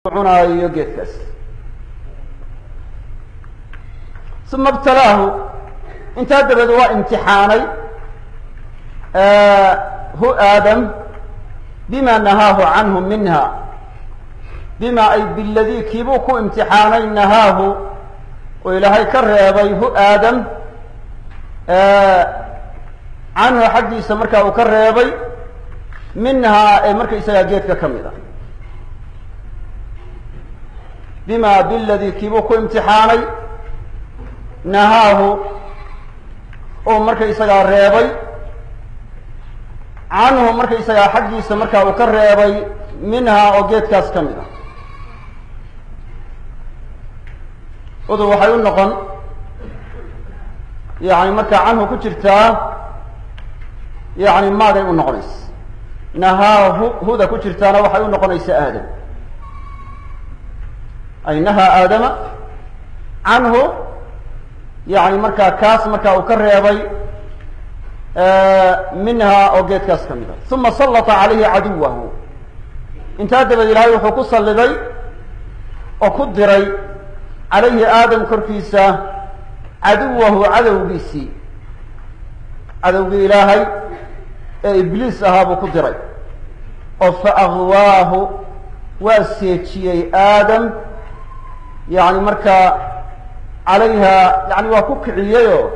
cunaayo geedkaas uma ibtalaahu intaa dabeed waa imtixaanay hu aadam bima nahaahu canhu minha bima ay biladii kiibuu ku imtixaanay nahaahu oo ilaahay ka reebay hu aadam canhu xaggiisa markaa uu ka reebay minhaa ee markaysagaa geedka ka mid a bima biladii kiibuu ku imtixaanay nahaahu oo markaysagaa reebay canhu markaysagaa xaggiisa markaa uu ka reebay minhaa oo geedkaas ka mid a udu waxay u noqon yani markaa canhu ku jirtaa yani maaday u noqonaysa nahaahu huda ku jirtaana waxay u noqonaysaa aadam ay nahaa aadama canhu yani markaa kaas markaa uu ka reebay minhaa oo geedkaas ka mid a uma sallata calayhi caduwahu intaa dabaed ilaahay wuxuu ku salliday oo ku diray calayhi aadam korkiisa caduwahu cadowgiisii cadowgii ilaahay ee ibliis ahaa buu ku diray oo fa agwaahu waa seejiyey aadam yani markaa calayha yani waa ku kiciyeyoo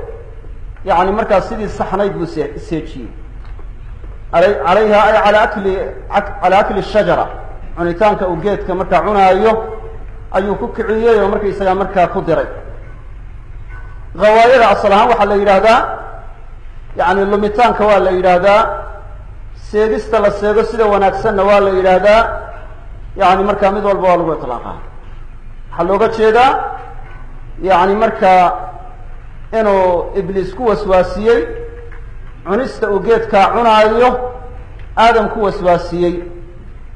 yani markaa sidii saxnayd buu seejiyey calayha ay calaa akli shajara cunitaanka uu geedka markaa cunaayo ayuu ku kiciyey oo markaysagaa markaa ku diray hawaayada asal ahaan waxaa la yidhaahdaa yani lumitaanka waa la yidhaahdaa seegista la seego sida wanaagsanna waa la yidhaahdaa yani markaa mid walba waa lagu iطlaaqaa waxaa looga jeedaa yani markaa inuu ibliis ku waswaasiyey cunista uu geedkaa cunaayo aadam ku waswaasiyey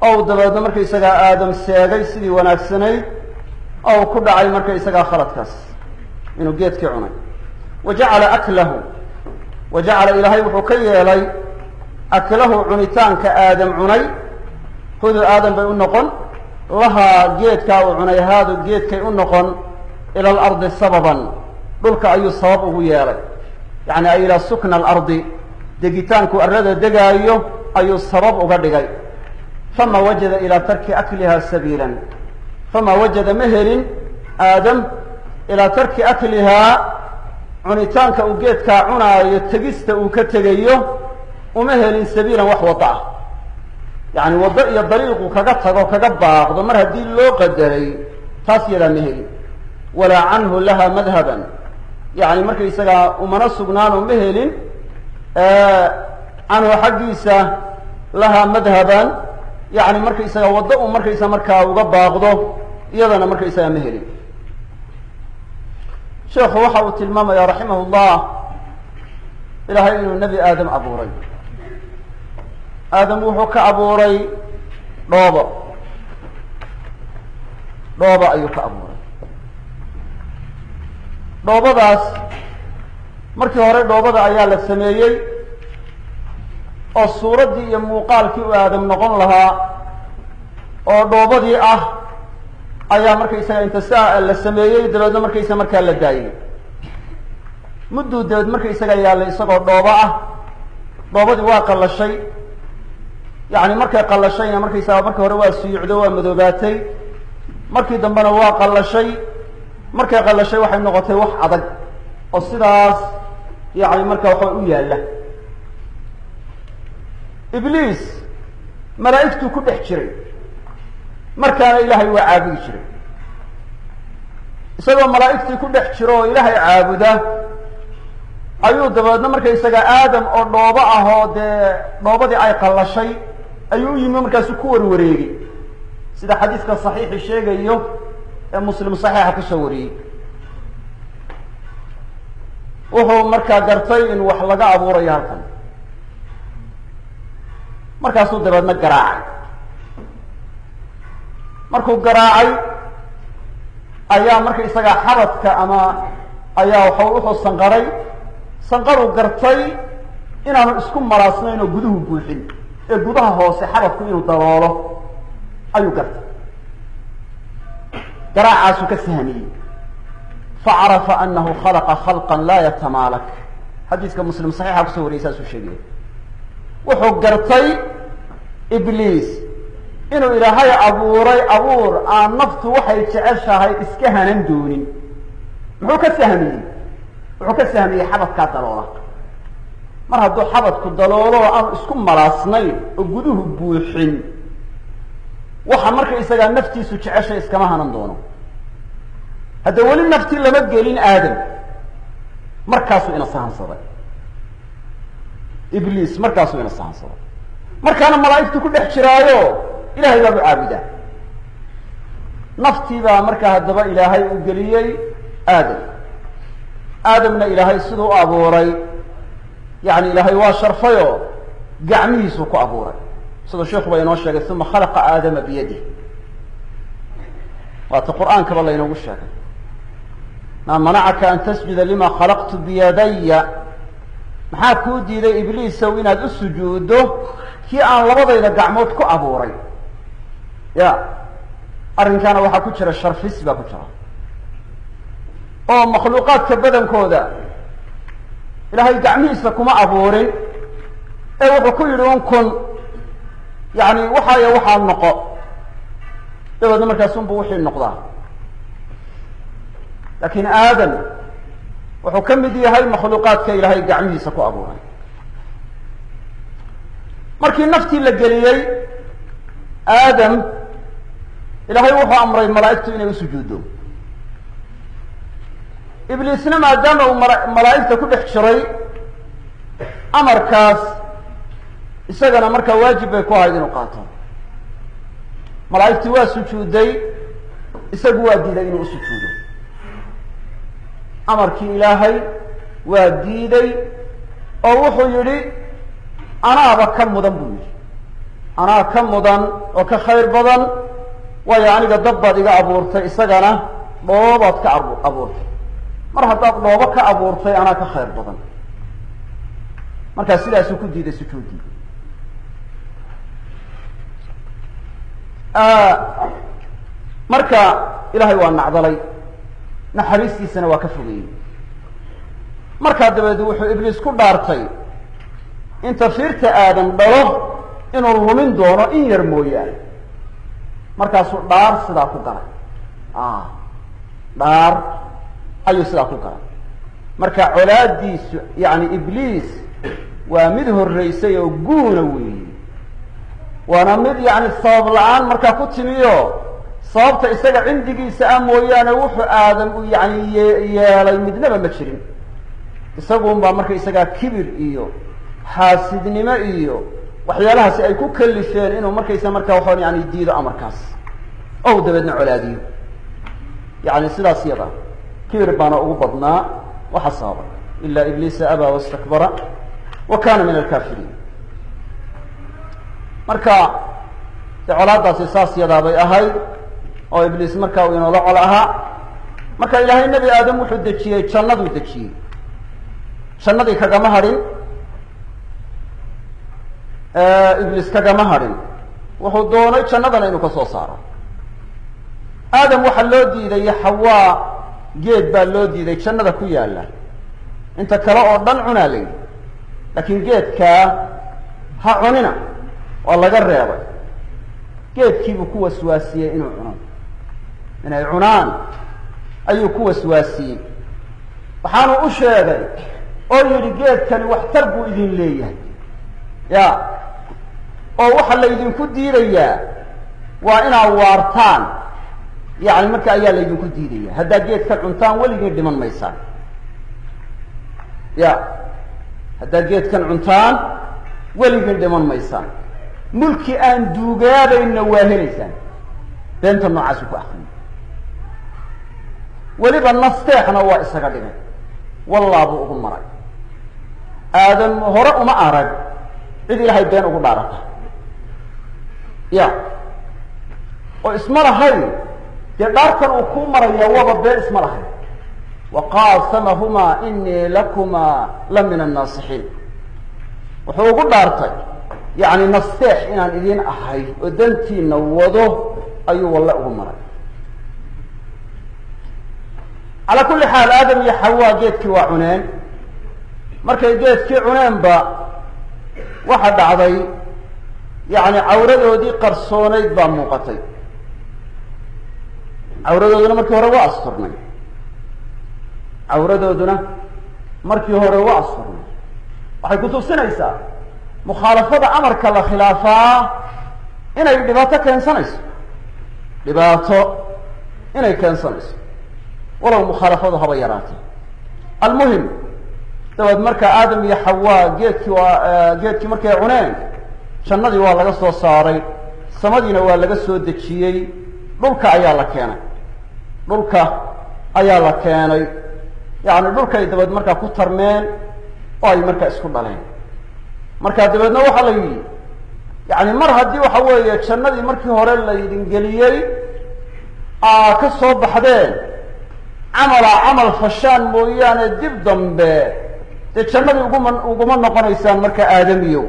oo uu dabeedna markaysagaa aadam seegay sidii wanaagsanayd oo uu ku dhacay markaysagaa khaladkaas inuu geedkii cunay wa jacala aklahu wa jacala ilaahay wuxuu ka yeelay aklahu cunitaanka aadam cunay hudu aadam bay u noqon lahaa geedkaa uu cunay haadu geedkay u noqon ila alardi sababan dhulka ayuu sabab ugu yeelay yani ay ilaa sukna alardi degitaanku arrada degaayo ayuu sabab uga dhigay fama wajada ilaa tarki akliha sabiilan fama wajada ma helin aadam ilaa tarki aklihaa cunitaanka uu geedkaa cunaayo tegista uu ka tegayo uma helin sabiilan wax waddo ah yani waddo iyo dariiqu kaga tago kaga baaqdo mar haddii loo qadaray taas yadaa ma helin walaa canhu laha madhaban yani markaysagaa umana sugnaanoo ma helin canhu xaggiisa lahaa madhaban yani markaysagaa waddo uu markaysaa markaa uga baaqdo iyadana markaysagaa ma helin sheekhu waxa uu tilmaamaya raximah llah ilaahay inuu nebi aadam abuuray aadam wuxuu ka abuuray dhoobo ayuu ka abuuray dhoobadaas markii hore dhoobada ayaa la sameeyey oo suuraddii iyo muuqaalkii u aadam noqon lahaa oo dhoobadii ah ayaa markaysaga inta saa la sameeyey dabeedna markaysa markaa la daayey mudduu dabeed markaysaga yaallay isagoo dhoobo ah dhoobadii waa qallashay yani markay qallashayna markaysaga markii hore waa suyuucdo waa madoobaatay markii dambena waa qallashay markay qallashay waxay noqotay wax adag oo sidaas yani markaa waxa u yaalla ibliis malaa'igtuu ku dhex jiray markaana ilaahay waa caabudi jiray isagoo malaa'igtii ku dhex jiro oo ilaahay caabuda ayuu dabeedna markaysaga aadam oo dhoobo ah oo dee dhoobadii ay qallashay ayuu u yimi markaasu ku warwareegay sida xadiiska saxiixi sheegayo ee muslim saxiixa kusoo wariyey wuxuu markaa gartay in wax laga abuurayo halkan markaasuu dabeedna garaacay markuu garaacay ayaa markaysagaa xabadka ama ayaa wuxuu sanqaray sanqaruu gartay inaanu isku maraasnayn oo guduhu buuxin ee gudaha hoose xabadku inuu daboolo ayuu gartay قراعة كسهمي فعرف أنه خلق خلقا لا يتمالك حديث كمسلم صحيح أكسور إساس الشيء وحقرتي إبليس إنه إلى هاي أبور نفط وحي تعشها إسكهنا دوني محو كسهمي حبط كاتلولا mar hadduu xabadku daloolo aan isku malaasnayn oo guduhu buuxin waxa marka isaga naftiisu jeceshay iskama hanan doono hadda wali nafti lama gelin aadam markaasuu ina sahansaday ibliis markaasuu ina sahansaday markaana malaa'igtu ku dhex jiraayo ilaahay baa caabuda naftii baa marka haddaba ilaahay u geliyay aadamna ilaahay siduu abuuray يعني إلهي واشرفيه قعميه سوكو أبوري صدق الشيخ بينه الشيخ ثم خلق آدم بيده وقت القرآن كبر الله ينوغ الشيخ ما منعك أن تسجد لما خلقت بيدي محاكو دي ذي إبليس سوينا دو السجود كي أن لبضا إذا قعموتكو أبوري يا أرن كان وحا كتشر الشرف اسبا كتشر أو مخلوقات كبدا كودا إلهي قعميسا كما أبوري وحا كيرون كن يعني وحا النقاء يبقى دمر كاسون بوحي النقضاء لكن آدم وحا كمدي هاي المخلوقات كإلهي قعميسا كو أبوري مركي نفتي لقليي آدم إلهي وحا أمري ملائكته إنه يسجدوا إبليسنا ما دام ملائكته كل حشري أمر كاس إساقنا مركا واجب يكون هذه نقاطه ملائكته واسجودي إساقوا ديدين وسجوده أمر كي إلهي وديدي أوحو يري أنا أبكم مدن بوي أنا كم مدن وكخير بدن ويعني قد ضبط إذا أبورت إساقنا ضبط كأبورت mar haddaad dhoobo ka abuurtay anaa ka khayr badan markaa sidaasuu ku diiday sujuudii marka ilaahay waa nacdalay naxariistiisana waa ka fogeeyey markaa dabeed wuxuu ibliis ku dhaartay in tafiirta aadam dhalo inuu lumin doono in yar mooyaane markaasuu dhaar sidaa ku galay dhaar ayuu sidaa ku galay marka colaadiisu yani ibliis waa mid horeysay oo guuna weeye waana mid yani sabab la-aan markaa ku timiyo sababta isaga cindigiisa ah mooyaane wuxuu aadam u yani yeelay midnaba ma jirin isagunbaa marka isagaa kibir iyo xaasidnimo iyo waxyaalahaasi ay ku kalifeen inuu markaysa markaa waxaan yani diido amarkaas oo dabeedna colaadiyo yani sidaas yada كبر بانا أغبضنا وحصابا إلا إبليس أبى واستكبر وكان من الكافرين مركا تعالى سيساس يضابي أهي أو إبليس مركا وينوضع لها مركا إلهي النبي آدم وحد دكشيه شنض ودكشيه شنضي كغمهرين إبليس كغمهرين وحد دوني شنضنا إنو كسو صارا آدم وحلو دي ذي حواء geed baa loo diiday jannada ku yaala inta kale oo dhan cunaa leeyahay laakiin geedkaa ha cunina waa laga reebay geedkiibuu ku waswaasiyey inuu cuno inay cunaan ayuu ku waswaasiyey waxaanu u sheegay oo yidhi geedkani waxtar buu idin leeyahay ya oo waxa la idinku diidayaa waa inaad waartaan يعني مركا أيها اللي يكون ديدية هذا جيت كعنتان ولي دمان ميسان يا هذا جيت كعنتان ولي دمان ميسان ملكي أن دوغاب إنه واهريسان بنت النعاسك أخي ولبا النصتيحنا هو إساقادنا والله أبوكم مرأي آدم هرأ ما أرد إذي لهي بين أقول بارك يا وإسمار هاي داركن وكو مريا وبا بين اسم الله وقاسمهما إني لكما لمن الناصحين وحو قد دارتي يعني نصيح إنان إذين أحي ودنتي نوضه أيو والله أغمري calaa kulli xaal aadam iyo xawaa geedkii waa cuneen markay geedkii cuneenba waxa dhacday yacni cawradoodii qarsoonayd baa muuqatay cawradooduna markii hore waa asturnay cawradooduna markii hore waa asturnay waxay ku tusinaysaa mukhaalafada amarka la khilaafaa inay dhibaato keensanayso dhibaato inay keensanayso walow mukhaalafadu haba yaraatay almuhim dabeed markaa aadam iyo xawaa geedkii markay cuneen jannadii waa laga soo saaray samadiina waa laga soo dejiyey dhulka ayaa la keenay dhulka ayaa la keenay yacni dhulkay dabeed markaa ku tarmeen oo ay markaa isku dhaleen markaa dabeedna waxaa la yidhi yacni mar haddii waxa weeye jannadii markii hore laydin geliyey aa ka soo baxdeen camal fashaan mooyaane dib dambe dee jannadii uguma noqonaysaan marka aadamiyow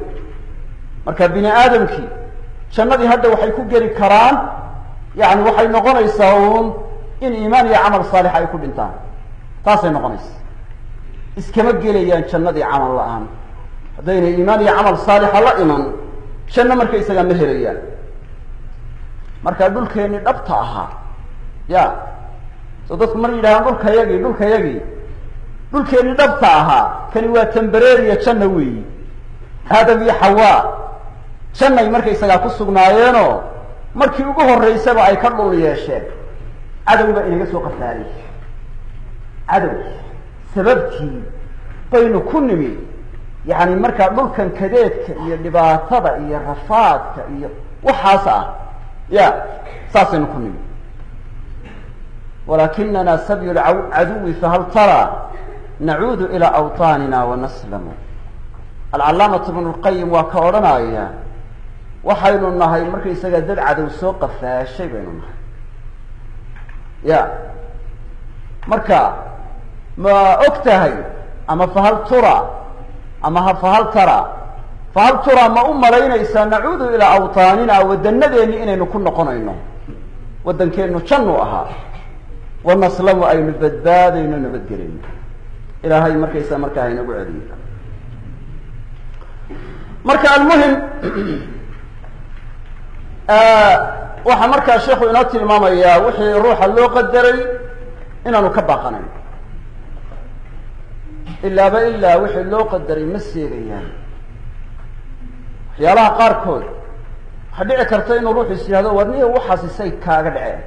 marka bini aadamkii jannadii hadda waxay ku geli karaan yani waxay noqonaysaa uun in iimaan iyo camal saalix ay ku dhintaan taasay noqonaysa iskama gelayaan jannadii camal la-aan haddaynay iimaan iyo camal saalixa la iman janno markaysagaa ma helayaan marka dhulkeennii dhabta ahaa ya soo dadku mar yidhahdaan dhulkayagii dhulkeennii dhabta ahaa kani waa tembereeriya janna weeyi aadam iyo xawaa jannay markaysagaa ku sugnaayeenoo markii ugu horreysaba ay ka dhul yeesheen cadow baa inaga soo qafaariyey cadow sababtii baynu ku nimi yacni markaa dhulkan kadeedka iyo dhibaatada iyo rafaadka iyo waxaas ah ya saasaynu ku nimi walakinana sabyu lcaduwi fahal taraa nacuudu ilaa awطaanina wanaslamu alcalaamatu bnu lqayim waa ka odhanaya waxaynu nahay markaysaga dad cadow soo qafaashay baynu nahay ya marka ma og tahay ama fahal tura ama fahal tara ma u malaynaysaa nacuudu ilaa awطaanina wadanadeeni inaynu ku noqonayno waddankeenu jannu ahaa wanaslamu aynu badbaadayno nabadgelayno ilaahay markaysaa markaa haynagu celiyo marka almuhim waxaa markaa sheikhu inoo tilmaamayaa wixii ruuxa loo qadaray inaanu ka baaqanayn ilaaba ilaa wixii loo qadaray ma seegayaan waxyaalaha qaarkood waxaa dhici karta inuu ruuxu is yihahdo warniya waxaasi say kaaga dhaceen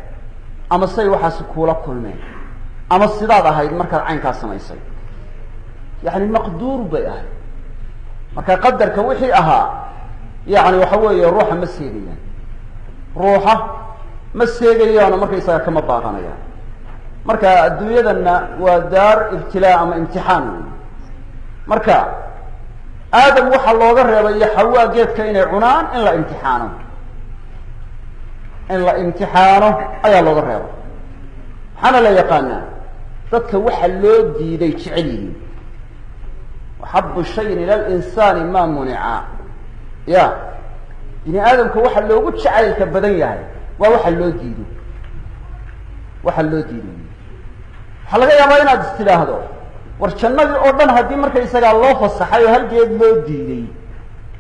ama say waxaasi kuula kulmeen ama sidaad ahayd markaad caynkaa samaysay yacni maqduur bay ahayd marka qadarka wixii ahaa yani waxa weeye ruuxa ma seegayaan ruuxa ma seegayaano markaysaga kama baaqanayaan marka adduunyadanna waa daar ibtilaa ama imtixaan wey marka aadam waxaa looga reebay iyo xawaa geedka inay cunaan in la imtixaano ayaa looga reebay waxaana la yaqaanaa dadka waxa loo diiday jecel yihiin waxabu shayin ila linsaani ma munica ya bini aadamka waxa loogu jacaylka badan yahay waa waxa loo diido waxaa laga yaabaa inaad is tidhaahdo war jannadii oo dhan haddii markaysagaa loo fasaxay oo hal geed loo diiday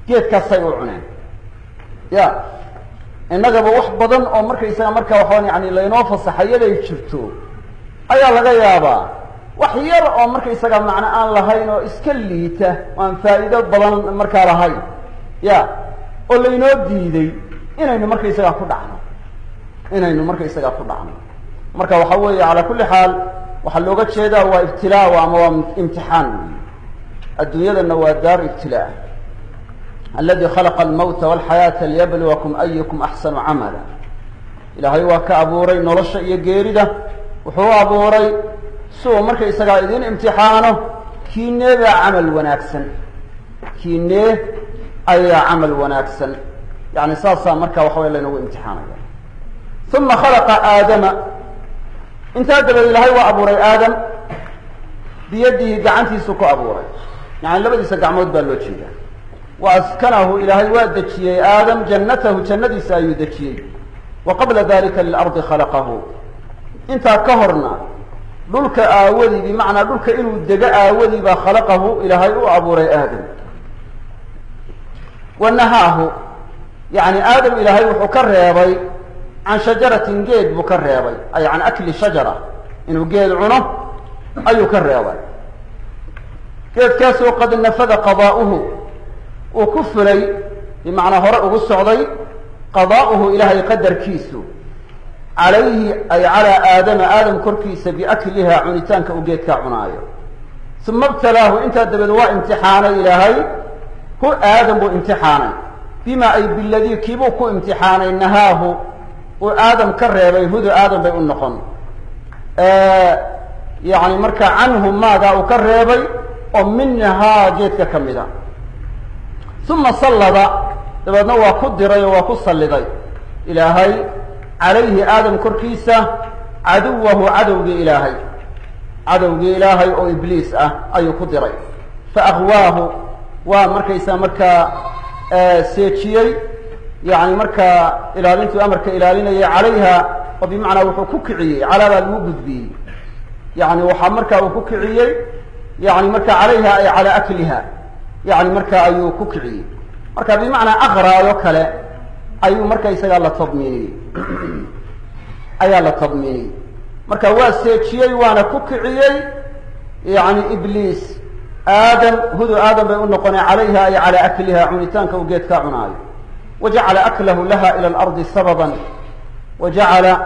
geedkaasay u cuneen ya innagaba wax badan oo markaysaga markaa waxaan yani laynoo fasaxayaday jirto ayaa laga yaabaa wax yar oo markaysaga macno aan lahayn oo iska liita oo aan faa'iido badan markaa lahayn ya oo laynoo diiday inaynu markaysagaa ku dhacno marka waxa weeye calaa kulli xaal waxaa looga jeedaa waa ibtilaa ama waa imtixaan wey adduunyadana waa daar ibtilaa aladi khalaqa almawta walxayaata liyabluwakum ayukum axsanu camala ilaahay waa ka abuuray nolosha iyo geerida wuxuu u abuuray si uu markaysagaa idin imtixaano kiinee baa camal wanaagsan kiinee ayaa camal wanaagsan yani saasaa marka waxa way laynagu imtixaanaya uma khalaqa aadama intaa dabeed ilaahay waa abuuray aadam biyadihi gacantiisu ku abuuray yani labadiisa gacmood baa loo jeedaa wa askanahu ilaahay waa dejiyey aadam jannatahu jannadiisa ayuu dejiyey wa qabla dalika lilardi khalaqahu intaa ka horna دلك آودي بمعنى دلك إنه الدقاء آودي خلقه إلهي أبو ري آدم ونهاه يعني آدم إلهي وحكر يابي عن شجرة جيد بكر يابي أي عن أكل شجرة إنه جيد عنه أي كر يابي كيف كاسو قد نفذ قضاؤه وكفري بمعنى هرأ الصعدي قضاؤه إلهي قدر كيسو عليه أي على آدم كركيس بأكلها عنتان كأوجيت كعناية ثم ابتلاه انت دبدوا امتحان إلهي هو آدم بامتحانه بما أي بالذي كيبوك امتحانه نهاه وآدم كرر يهود آدم بيقول يعني مركا عنهم ماذا وكرر ومنها جيتك كمدا ثم صلد دبدنا وقدر وقصلد إلهي عليه آدم كركيسة عدوه عدو إلهي أو إبليس أي قدر فأغواه ومركيسة مركا سيتشيي يعني مركا إلالينتو أمركا إلاليني عليها وبمعنى وحكوكعي على الموجود به يعني وحمركا وكوكعي يعني مركا عليها أي على أكلها يعني مركا أي كوكعي مركا بمعنى أغرى يوكلا أي مركا يسأل الله تضميني أي الله تضميني مركا واسيتشيي وانا كوكعي يعني إبليس هدو آدم بيقول قنا عليها أي على أكلها عنتان كوجيت كعناي وجعل أكله لها إلى الأرض سببا وجعل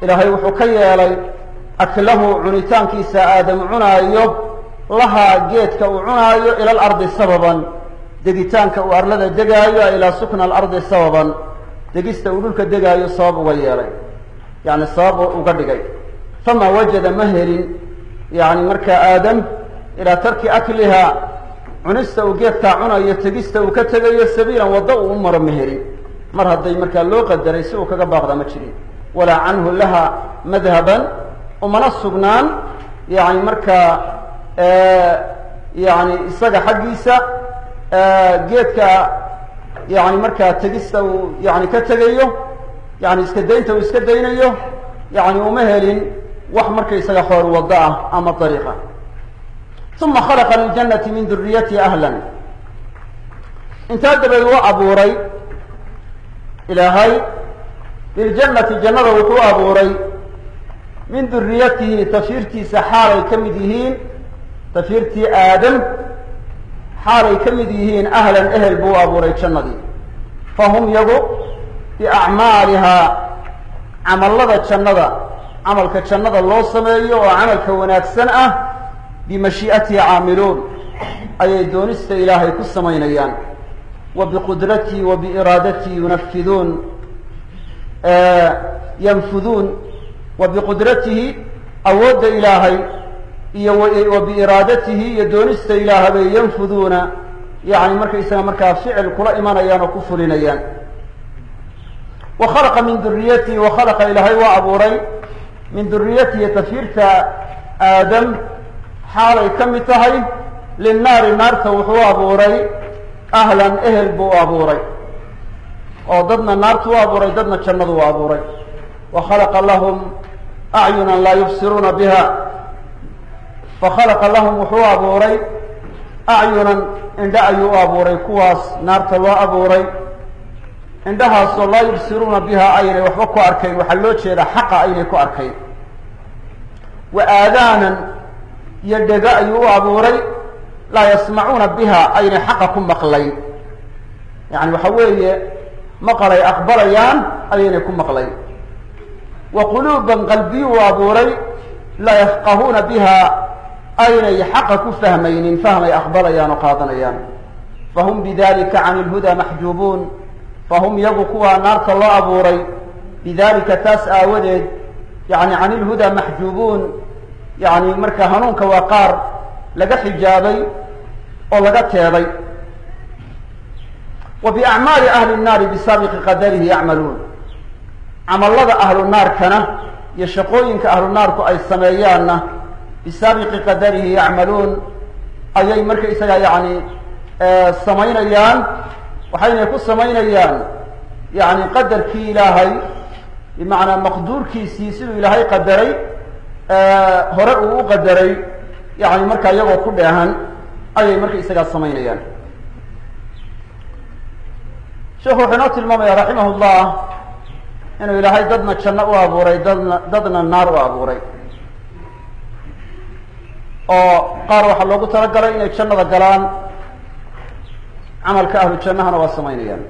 إلهي وحكي لي أكله عنتان كيس آدم عنايو لها جيت كعنايو إلى الأرض سببا دقيتان كأرلد دقايو إلى سكن الأرض سببا دقيست أولوك دقايو صاب وغيري يعني صاب وقدقاي فما وجد مهر يعني مركا آدم إلى ترك أكلها عنست وجيت عنا يتجست وكتجي سبيلا وضوء أمر مهري مرة ضي مركا لو قدر يسوق كجباغ مشري ولا عنه لها مذهبا ومنص بنان يعني مركا يعني الصدق حقيسة جيت يعني مركا تجست يعني كتجيه يعني اسكدينته واسكدينيه يعني ومهل وحمر كيسا يخور وضعه أما طريقة ثم خلق للجنة من ذريته أهلا انتهى بالواء أبوري إلهي للجنة جنة وطوء أبوري من ذريته تفيرتي سحاري كمديهين تفيرتي آدم حاري كمديهين أهلا أهل بو أبوري جنة فهم يقو بأعمالها عمل الله جنة عملك جنة الله سميه وعملك وناكسنة بمشيئته عاملون أي دونست إلهي كالسمين أيان وبقدرته وبإرادته ينفذون ينفذون وبقدرته أود إلهي وبإرادته يدونست إلهي ينفذون يعني مركا فعل كل إيمان أيان وكفر أيان وخلق من ذريته وخلق إلهي وأبوري من ذريته تفيرت آدم حالي كمتهي للنار نار توحو أبوري أهلا أهل بو أبوري وضدنا النار تو أبوري ضدنا الجنة أبوري وخلق لهم أعينا لا يبصرون بها فخلق لهم وحو أبوري أعينا عند أيو أبوري كواس نار تو أبوري عندها لا يبصرون بها أين وحبكوا أركين وحلوش إلى حق أين كو أركين وآذانا يدقى أيو أبوري لا يسمعون بها أين حقكم مقلين يعني وحوي مقلي أقبليان أين يكون مقلين وقلوبا قلبي وأبوري لا يفقهون بها أين يحقكم فهمين فهمي أقبليان وقاطنيان فهم بذلك عن الهدى محجوبون فهم يبقوا نار الله أبوري بذلك تاس آودد يعني عن الهدى محجوبون يعني مركا هنونك وقار لقى حجابي ولقى تيابي وبأعمال أهل النار بسابق قدره يعملون عمل الله أهل النار كان يشقوين كأهل النار أي السمايان بسابق قدره يعملون أي مركا إسايا يعني السمايين أيان وحين يكون السمايين أيان يعني قدر كي إلهي بمعنى مقدور كي سيسل إلهي قدري hore uu u qadaray yani markaa iyagoo ku dheehan ayay marka isagaa samaynayaan. sheekhu wuxuu inoo tilmaamaya raximah llah inuu ilaahay dadna janno u abuuray dadna naar u abuuray, oo qaar waxaa loogu talagalay inay jannada galaan, camalka ahlu jannahana waa samaynayaan.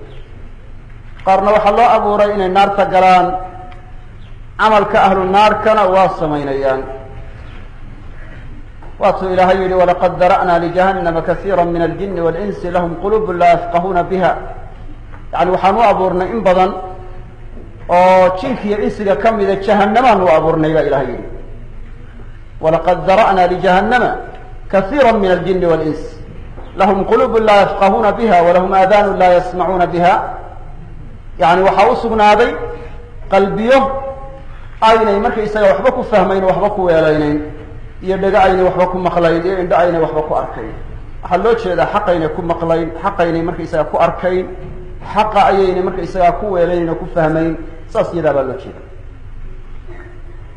qaarna waxaa loo abuuray inay naarta galaan, camalka ahlu naarkana waa samaynayaan. waatuu ilaahay yihi walaqad dara'naa lijahannama kasiira min aljini walinsi lahum quluub laa yafqahuuna biha, yani waxaan u abuurnay in badan oo jinka iyo insiga ka mida jahannamaan u abuurnay baa ilahay yihi. walaqad dara'naa lijahannama kasiira min aljini walins lahum quluub laa yafqahuuna biha walahum aadaanu laa yasmacuuna biha, yani waxaa u sugnaaday qalbiyo aynay markaysaga waxba ku fahmayn, waxba ku weelaynayn, iyo dhego aynay waxba ku maqlayn, iyo indho aynay waxba ku arkayn. waxaa loo jeedaa xaqaynay ku maqlayn, xaqaynay markaysaga ku arkayn, xaqa ayaynay markaysagaa ku weelaynayn oo ku fahmayn, saas iyadaa baa loo jeeda.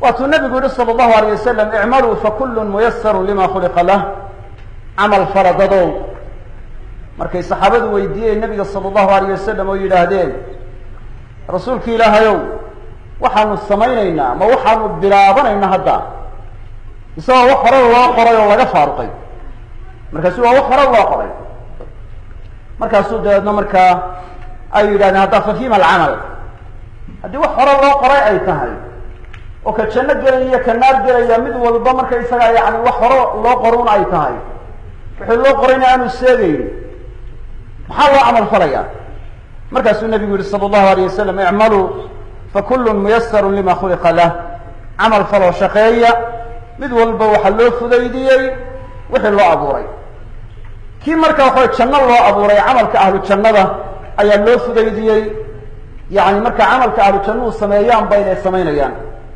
waatuu nabigu yihi sala allahu alayh wasalam icmaluu fakullun muyasarun lima khuliqa lah, camal faradadow. markay saxaabadu weydiiyeen nabiga sala allahu alayh wasalam oo yidhaahdeen rasuulki ilaahayow waxaanu samaynaynaa ma waxaanu bilaabanaynaa hadda, isagoo wax hore loo qoray oo laga faaruqay? markaasu waa wax hore loo qoray. markaasuu dabeedna markaa ay yidhahdeen hadda fa fima alcamal, haddii wax hore loo qoray ay tahay oo ka janno gelaya iyo ka naar gelaya mid walba marka isagaa yani wax hore loo qoruun ay tahay, wixii loo qorayna aanu seegayn, maxaa loo camal falaya? markaasuu nabigu yihi sala allahu alayh wasalam icmaluu fakullun muyasarun lima khuliqa lah, camal faloo shaqeeya, mid walba waxaa loo fudaydiyey wixii loo abuuray. kii marka waxaa janno loo abuuray camalka ahlu jannada ayaa loo fudaydiyey, yani marka camalka ahlu jannuhu sameeyaan ba inay samaynayaan.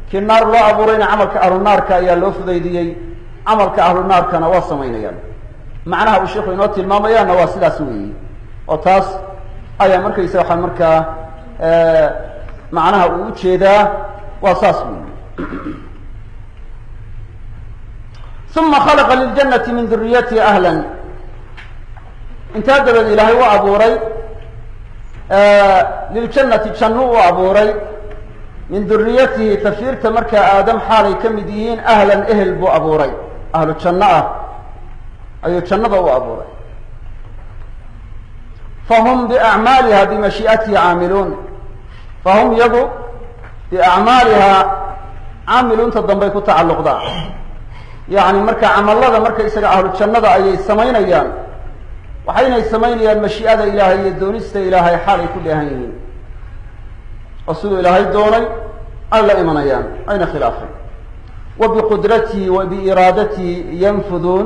kii naar loo abuurayna camalka ahlu naarka ayaa loo fudaydiyey, camalka ahlu naarkana waa samaynayaan. macnaha uu sheikhu inoo tilmaamayaana waa sidaas weeyi, oo taas ayaa markaysa waxaa markaa macnaha uu ujeedaa waa saas weyi. uma khalaqa liljannati min duriyatihi ahlan, intaa dabeed ilaahay u abuuray liljannati jannu u abuuray min duriyatihi tafiirta markaa aadam xaalay ka mid yihiin ahlan ehel buu abuuray, ahlu janno ah ayuu jannada u abuuray. fahum biacmaaliha bimashii'atihi caamiluun, fahum iyagu biacmaaliha caamiluunta dambay ku tacalluqdaa, yani marka camalada marka isaga ahlu jannada ayay samaynayaan, waxaynay samaynayaan mashii'ada ilaahay iyo doonista ilaahay xaalay ku dheehan yihiin, oo siduu ilaahay doonay ay la imanayaan, ayna khilaafeen. wa biqudratihi wa biiraadatihi yanfuduun,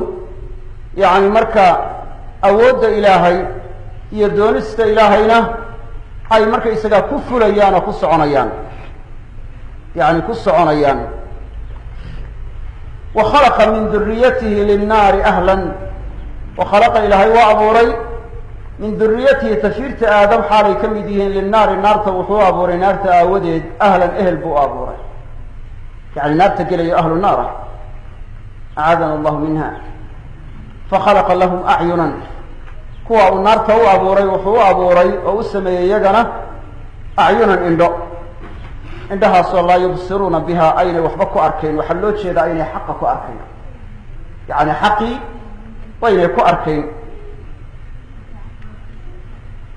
yani marka awoodda ilaahay iyo doonista ilaahayna ay marka isagaa ku fulayaan oo ku soconayaan, yani ku soconayaan. wa khalaqa min duriyatihi linnaari ahlan, wa khalaqa ilaahay waa abuuray min duriyatihi tafiirta aadam xaalay ka mid yihiin linnaari, naarta wuxuu abuuray naarta aawadeed ahlan ehel buu abuuray, yani naarta gelayo ahlu naar ah, acaadana allahu minha. fakhalaqa lahum acyunan, kuwa uu naarta u abuuray wuxuu u abuuray oo u sameeyey iyagana acyunan indho, indhahaasoo laa yubsiruuna biha aynay waxba ku arkayn. waxaa loo jeedaa aynay xaqa ku arkayn, yani xaqii waynay ku arkayn.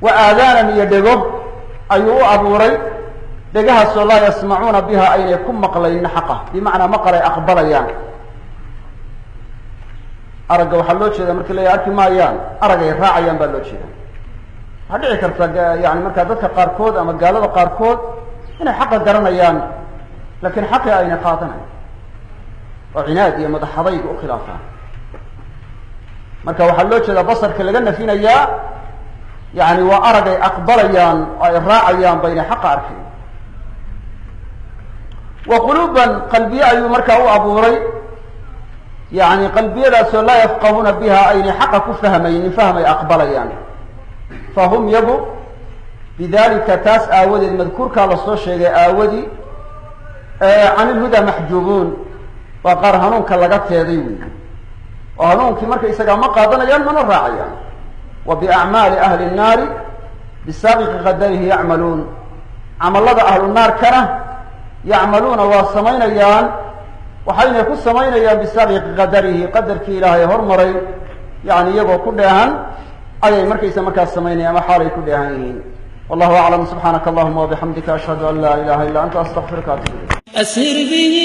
wa aadaanan iyo dhego ayuu u abuuray, dhegahaasoo laa yasmacuuna biha aynay ku maqlayn xaqa, bimacnaa maqalay aqbalayaan. aragga waxaa loo jeeda markii la arki maayaan, aragay raacayaan baa loo jeeda. waxaa dhici karta yani markaa dadka qaarkood ama gaalada qaarkood inay xaqa garanayaan, laakiin xaqii ayna qaadanayn oo cinaad iyo madaxadayg u khilaafaan. marka waxaa loo jeedaa basarka laga nafinayaa, yani waa aragay aqbalayaan oo ay raacayaan baynay xaqa arkayn. wa quluuban qalbiye ayuu markaa u abuuray, yani qalbiyadaasoo laa yafqahuuna biha aynay xaqa ku fahmaynin, fahmay aqbalayaan. fahum yagu bidalika taas aawadeed madkuurkaa lasoo sheegay aawadii can ilhudaa maxjuubuun, وقار هنون كاللغات يديوي وهنون كمرك إساقا مقادنا يلمن الراعيا وبأعمال أهل النار بسابق قدره يعملون عمل الله أهل النار كره يعملون والسمين أيان وحين يكون السمين أيان بسابق قدره قدر كي إلهي هرمري يعني يبقى كلهن أي مركز مركز السمين أما حالي كلهن والله أعلم سبحانك اللهم وبحمدك أشهد أن لا إله إلا أنت أستغفرك وأتوب إليك أسر به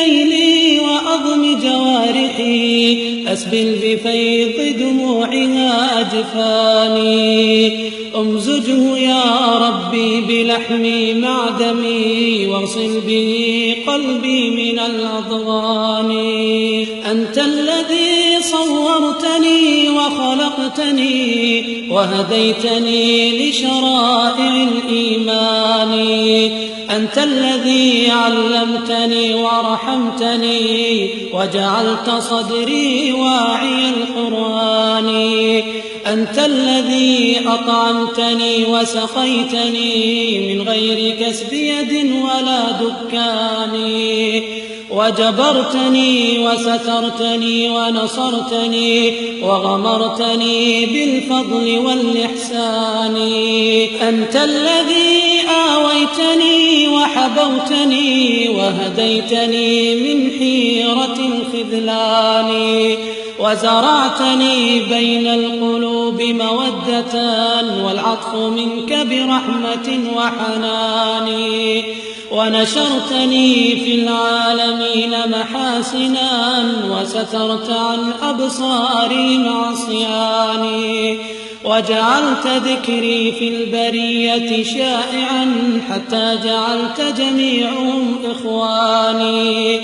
ليلي وأضم جوارحي أسبل بفيض دموعها أجفاني أمزجه يا ربي بلحمي مع دمي واغسل به قلبي من الأضغان أنت الذي صورتني وخلقتني وهديتني لشرائع الإيمان أنت الذي علمتني ورحمتني وجعلت صدري واعي القرآن أنت الذي أطعمتني وسقيتني من غير كسب يد ولا دكان وجبرتني وسترتني ونصرتني وغمرتني بالفضل والإحسان أنت الذي آويتني وحبوتني وهديتني من حيرة الخذلان وزرعتني بين القلوب مودة والعطف منك برحمة وحنان ونشرتني في العالمين محاسنا وسترت عن أبصاري معصياني وجعلت ذكري في البرية شائعا حتى جعلت جميعهم إخواني